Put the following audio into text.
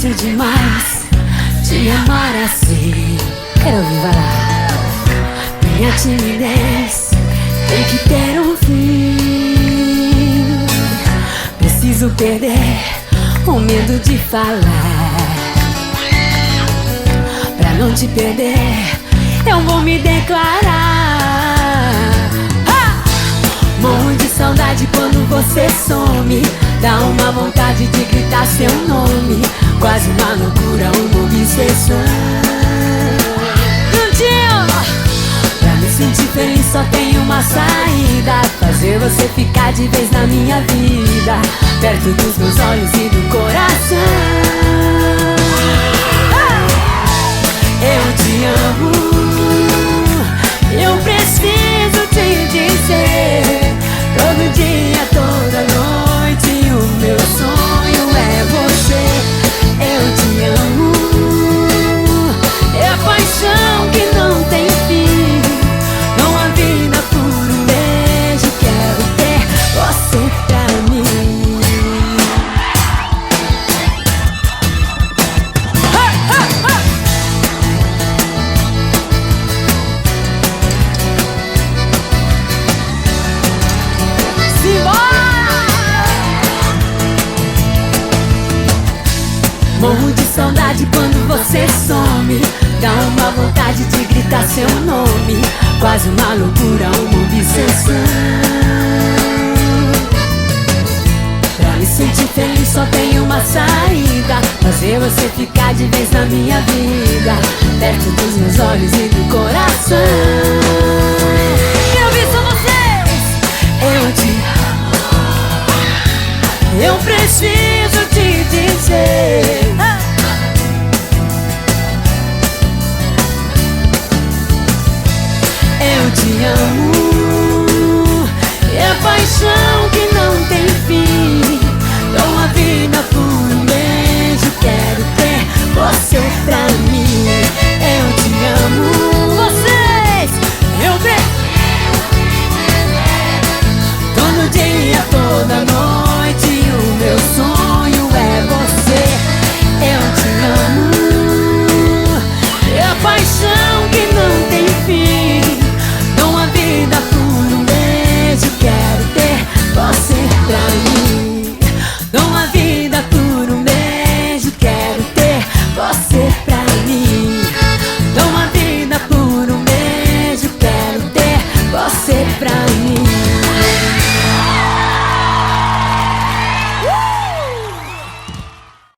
difícil demais te amar assim. Quero ouvir, vai lá. Minha timidez tem que ter um fim. Preciso perder o medo de falar. Pra não te perder, eu vou me declarar. Morro de saudade quando você some. Dá uma vontade de gritar seu nome. Quase uma loucura, uma obsessão. Pra me sentir feliz só tem uma saída: fazer você ficar de vez na minha vida, perto dos meus olhos e do coração. Eu te amo, eu preciso te dizer. Todo dia, toda noite, o meu sonho é você. Eu te amo, é a paixão que não tem fim. Não há vida por um beijo, quero ter você pra mim. Morro de saudade quando você some. Dá uma vontade de gritar seu nome. Quase uma loucura, uma obsessão. Pra me sentir feliz só tem uma saída: fazer você ficar de vez na minha vida, perto dos meus olhos e do coração.